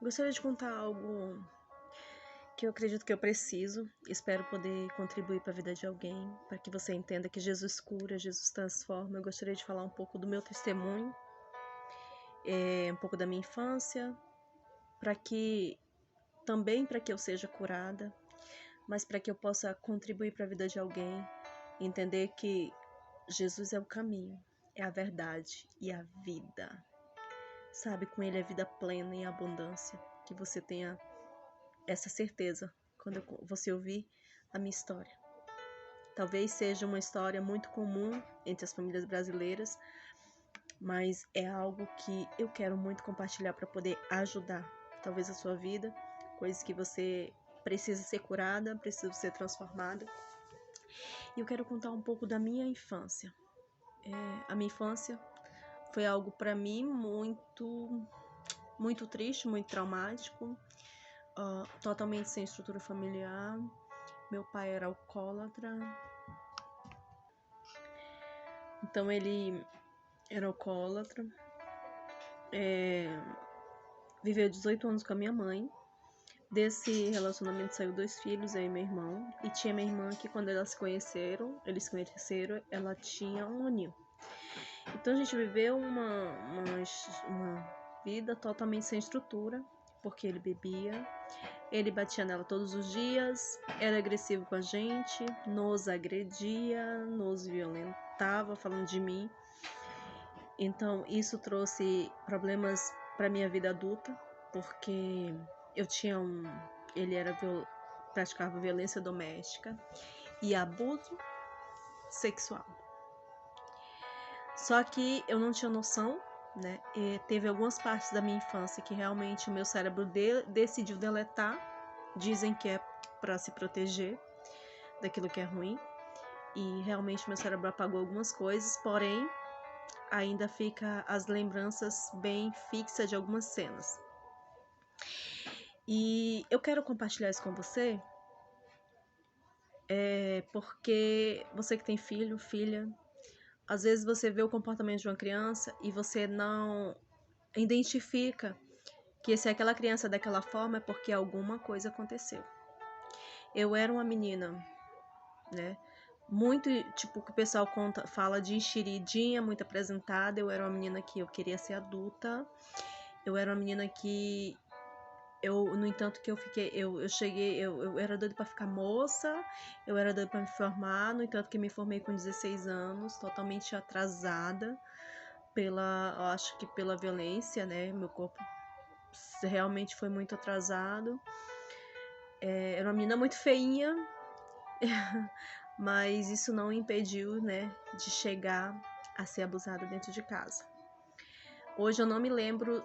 Gostaria de contar algo que eu acredito que eu preciso. Espero poder contribuir para a vida de alguém, para que você entenda que Jesus cura, Jesus transforma. Eu gostaria de falar um pouco do meu testemunho, um pouco da minha infância, para que eu seja curada, mas para que eu possa contribuir para a vida de alguém, entender que Jesus é o caminho, é a verdade e a vida. Sabe, com Ele é vida plena e abundância. Que você tenha essa certeza quando você ouvir a minha história. Talvez seja uma história muito comum entre as famílias brasileiras, mas é algo que eu quero muito compartilhar para poder ajudar, talvez, a sua vida, coisas que você precisa ser curada, precisa ser transformada. E eu quero contar um pouco da minha infância. A minha infância foi algo para mim muito triste, muito traumático, totalmente sem estrutura familiar. Meu pai era alcoólatra, então ele era alcoólatra, viveu 18 anos com a minha mãe. Desse relacionamento saiu 2 filhos, eu e meu irmão, e tinha minha irmã que quando eles se conheceram, ela tinha 1 aninho. Então a gente viveu uma vida totalmente sem estrutura, porque ele bebia, ele batia nela todos os dias, era agressivo com a gente, nos agredia, nos violentava, falando de mim. Então isso trouxe problemas para minha vida adulta, porque ele praticava violência doméstica e abuso sexual. Só que eu não tinha noção, né? E teve algumas partes da minha infância que realmente o meu cérebro decidiu deletar. Dizem que é para se proteger daquilo que é ruim. E realmente meu cérebro apagou algumas coisas, porém ainda fica as lembranças bem fixas de algumas cenas. E eu quero compartilhar isso com você, porque você que tem filho, filha, às vezes você vê o comportamento de uma criança e você não identifica que se aquela criança é daquela forma é porque alguma coisa aconteceu. Eu era uma menina, né? Muito, tipo, que o pessoal fala de enxeridinha, muito apresentada. Eu era uma menina que eu queria ser adulta. Eu era uma menina que no entanto que eu era doida para ficar moça, eu era doida para me formar, no entanto que me formei com 16 anos, totalmente atrasada acho que pela violência, né? Meu corpo realmente foi muito atrasado. Era uma menina muito feinha, mas isso não impediu, né, de chegar a ser abusada dentro de casa. Hoje eu não me lembro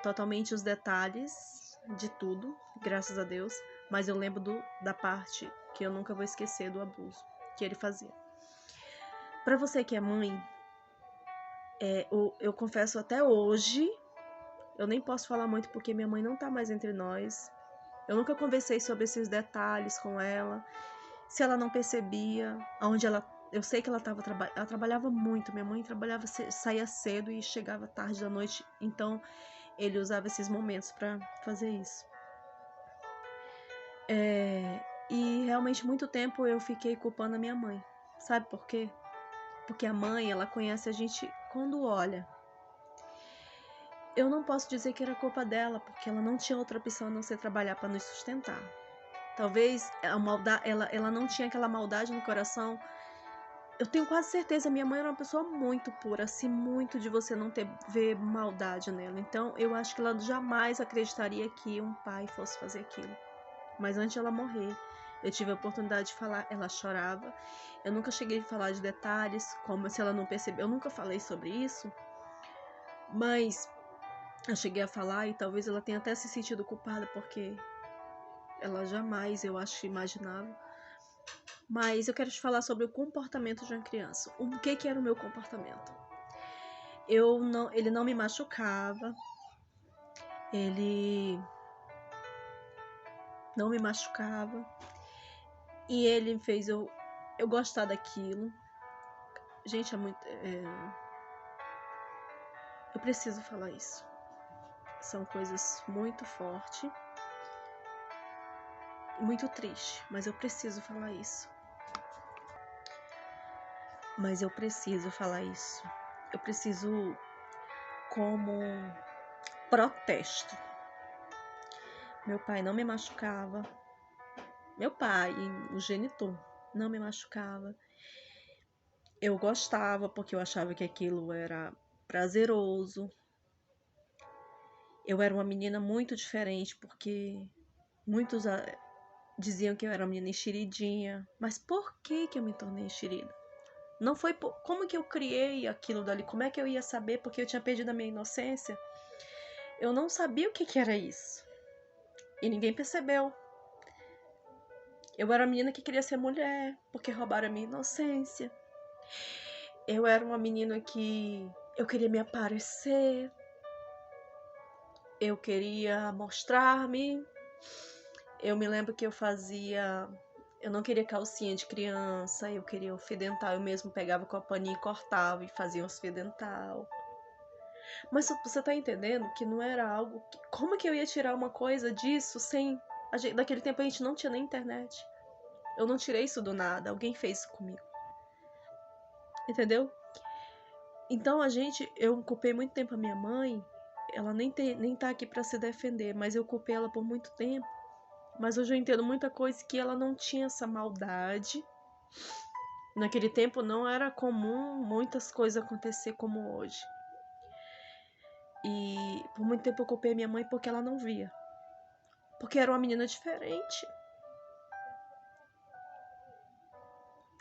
totalmente os detalhes de tudo, graças a Deus, mas eu lembro da parte que eu nunca vou esquecer do abuso que ele fazia. Para você que é mãe, eu confesso até hoje, eu nem posso falar muito porque minha mãe não tá mais entre nós. Eu nunca conversei sobre esses detalhes com ela, se ela não percebia, eu sei que ela trabalhava muito, minha mãe saía cedo e chegava tarde da noite, então ele usava esses momentos para fazer isso. E realmente muito tempo eu fiquei culpando a minha mãe. Sabe por quê? Porque a mãe, ela conhece a gente quando olha. Eu não posso dizer que era culpa dela, porque ela não tinha outra opção a não ser trabalhar para nos sustentar. Talvez ela não tinha aquela maldade no coração. Eu tenho quase certeza, minha mãe era uma pessoa muito pura, assim, muito de você não ver maldade nela. Então, eu acho que ela jamais acreditaria que um pai fosse fazer aquilo. Mas antes de ela morrer, eu tive a oportunidade de falar, ela chorava. Eu nunca cheguei a falar de detalhes, como se ela não percebeu. Eu nunca falei sobre isso, mas eu cheguei a falar e talvez ela tenha até se sentido culpada, porque ela jamais, eu acho, imaginava. Mas eu quero te falar sobre o comportamento de uma criança. O que era o meu comportamento? Ele não me machucava. Ele não me machucava. E ele fez eu gostar daquilo. Gente, é muito... Eu preciso falar isso. São coisas muito fortes, muito triste, mas eu preciso falar isso. Mas eu preciso falar isso. Eu preciso como protesto. Meu pai não me machucava. Meu pai, o genitor, não me machucava. Eu gostava porque eu achava que aquilo era prazeroso. Eu era uma menina muito diferente porque muitos diziam que eu era uma menina enxeridinha. Mas por que eu me tornei enxerida? Não foi como que eu criei aquilo dali, como é que eu ia saber, porque eu tinha perdido a minha inocência. Eu não sabia o que era isso. E ninguém percebeu. Eu era a menina que queria ser mulher, porque roubaram a minha inocência. Eu era uma menina que eu queria me aparecer. Eu queria mostrar-me. Eu me lembro que eu não queria calcinha de criança, eu queria o fio dental. Eu mesmo pegava com a paninha e cortava e fazia uns fio dental. Mas você tá entendendo que não era algo... Como que eu ia tirar uma coisa disso sem... Naquele tempo a gente não tinha nem internet. Eu não tirei isso do nada, alguém fez isso comigo. Entendeu? Então eu culpei muito tempo a minha mãe. Ela nem tá aqui pra se defender, mas eu culpei ela por muito tempo. Mas hoje eu entendo muita coisa que ela não tinha essa maldade. Naquele tempo não era comum muitas coisas acontecer como hoje. E por muito tempo eu culpei minha mãe porque ela não via. Porque era uma menina diferente.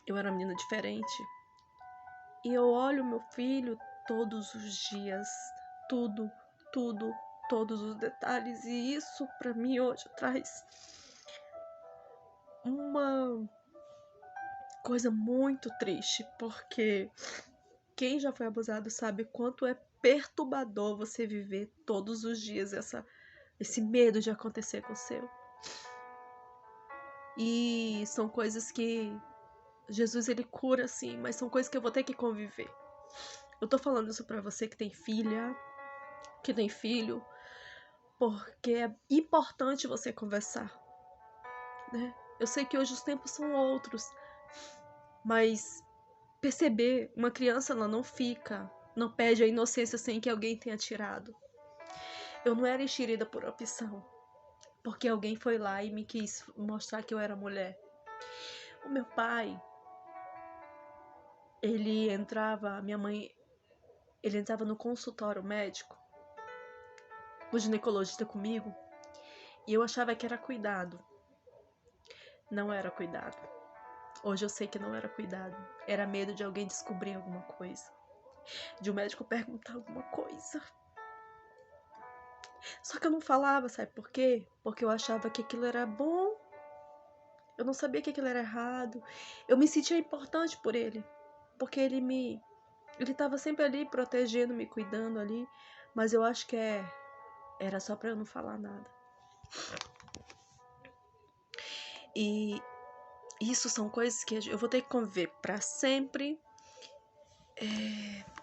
Eu era uma menina diferente. E eu olho meu filho todos os dias. Tudo, todos os detalhes. E isso pra mim hoje traz uma coisa muito triste. Porque quem já foi abusado sabe quanto é perturbador você viver todos os dias esse medo de acontecer com o seu. E são coisas que Jesus, ele cura, sim, mas são coisas que eu vou ter que conviver. Eu tô falando isso pra você que tem filha, que tem filho, porque é importante você conversar, né? Eu sei que hoje os tempos são outros, mas perceber, uma criança ela não perde a inocência sem que alguém tenha tirado. Eu não era enxerida por opção, porque alguém foi lá e me quis mostrar que eu era mulher. O meu pai, ele entrava no consultório médico, o ginecologista comigo, e eu achava que era cuidado. Não era cuidado. Hoje eu sei que não era cuidado. Era medo de alguém descobrir alguma coisa. De um médico perguntar alguma coisa. Só que eu não falava, sabe por quê? Porque eu achava que aquilo era bom. Eu não sabia que aquilo era errado. Eu me sentia importante por ele. Porque ele estava sempre ali, protegendo, me cuidando ali. Mas eu acho que era só pra eu não falar nada. E isso são coisas que eu vou ter que conviver pra sempre.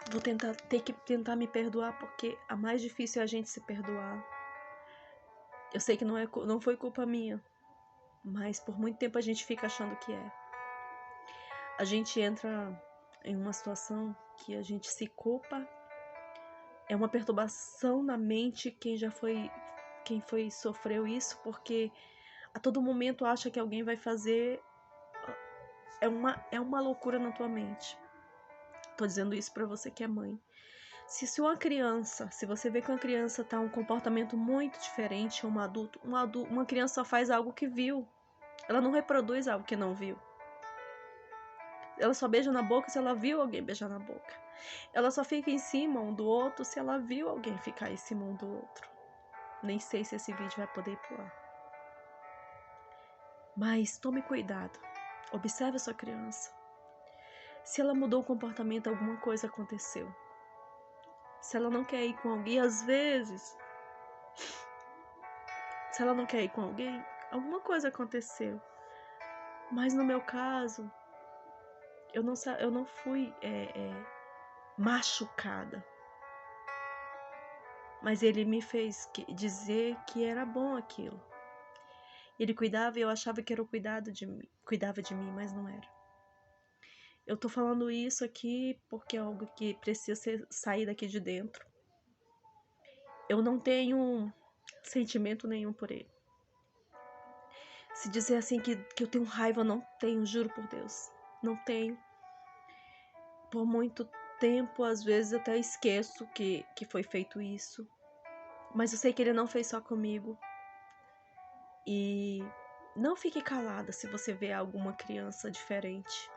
Vou ter que tentar me perdoar, porque a mais difícil é a gente se perdoar. Eu sei que não foi culpa minha, mas por muito tempo a gente fica achando que é. A gente entra em uma situação que a gente se culpa. É uma perturbação na mente quem sofreu isso, porque a todo momento acha que alguém vai fazer. É uma loucura na tua mente. Tô dizendo isso pra você que é mãe. Se você vê que uma criança tá um comportamento muito diferente a um adulto, uma criança só faz algo que viu. Ela não reproduz algo que não viu. Ela só beija na boca se ela viu alguém beijar na boca. Ela só fica em cima um do outro se ela viu alguém ficar em cima um do outro. Nem sei se esse vídeo vai poder ir pro ar. Mas tome cuidado. Observe a sua criança. Se ela mudou o comportamento, alguma coisa aconteceu. Se ela não quer ir com alguém, às vezes, se ela não quer ir com alguém, alguma coisa aconteceu. Mas no meu caso, eu não fui machucada. mas ele me fez dizer que era bom aquilo. Ele cuidava e eu achava que era o cuidava de mim, mas não era. Eu tô falando isso aqui porque é algo que precisa sair daqui de dentro. Eu não tenho sentimento nenhum por ele. Se dizer assim que eu tenho raiva, não tenho, juro por Deus. Não tenho. Por muito tempo, às vezes até esqueço que foi feito isso. Mas eu sei que ele não fez só comigo. E não fique calada se você vê alguma criança diferente.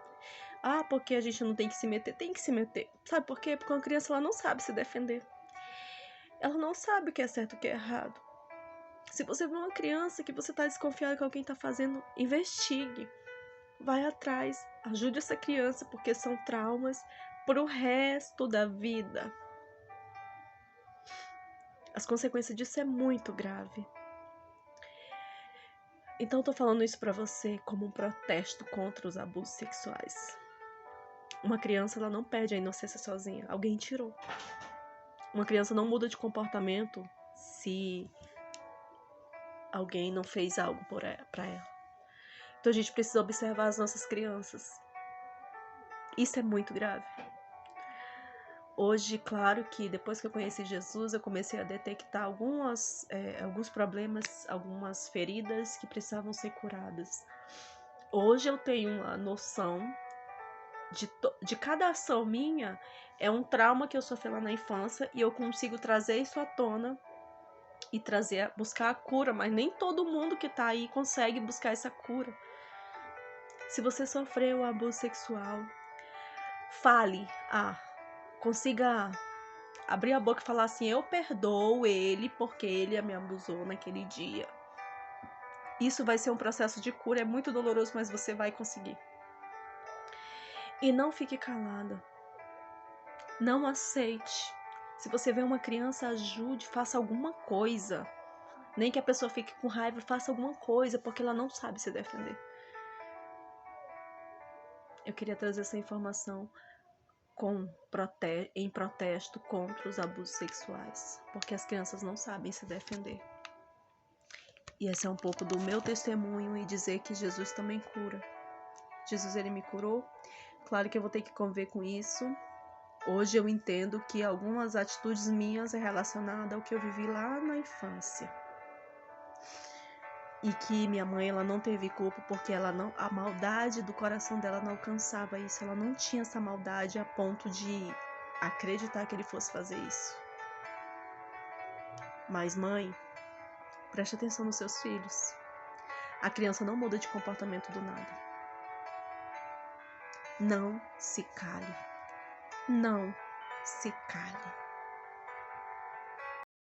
Ah, porque a gente não tem que se meter? Tem que se meter. Sabe por quê? Porque uma criança ela não sabe se defender. Ela não sabe o que é certo e o que é errado. Se você vê uma criança que você está desconfiado que alguém está fazendo, investigue. Vai atrás. Ajude essa criança, porque são traumas pro resto da vida. As consequências disso é muito grave. Então eu tô falando isso pra você como um protesto contra os abusos sexuais. Uma criança ela não perde a inocência sozinha. Alguém tirou. Uma criança não muda de comportamento se alguém não fez algo pra ela. Então a gente precisa observar as nossas crianças. Isso é muito grave. Hoje, claro que depois que eu conheci Jesus, eu comecei a detectar alguns problemas, algumas feridas que precisavam ser curadas. Hoje eu tenho uma noção de cada ação minha é um trauma que eu sofri lá na infância e eu consigo trazer isso à tona e buscar a cura, mas nem todo mundo que tá aí consegue buscar essa cura. Se você sofreu abuso sexual, fale, consiga abrir a boca e falar assim, eu perdoo ele porque ele me abusou naquele dia. Isso vai ser um processo de cura, é muito doloroso, mas você vai conseguir. E não fique calada. Não aceite. Se você vê uma criança, ajude, faça alguma coisa. Nem que a pessoa fique com raiva, faça alguma coisa, porque ela não sabe se defender. Eu queria trazer essa informação em protesto contra os abusos sexuais, porque as crianças não sabem se defender. E esse é um pouco do meu testemunho e dizer que Jesus também cura. Jesus, ele me curou. Claro que eu vou ter que conviver com isso. Hoje eu entendo que algumas atitudes minhas é relacionada ao que eu vivi lá na infância. E que minha mãe ela não teve culpa porque a maldade do coração dela não alcançava isso. Ela não tinha essa maldade a ponto de acreditar que ele fosse fazer isso. Mas mãe, preste atenção nos seus filhos. A criança não muda de comportamento do nada. Não se cale. Não se cale.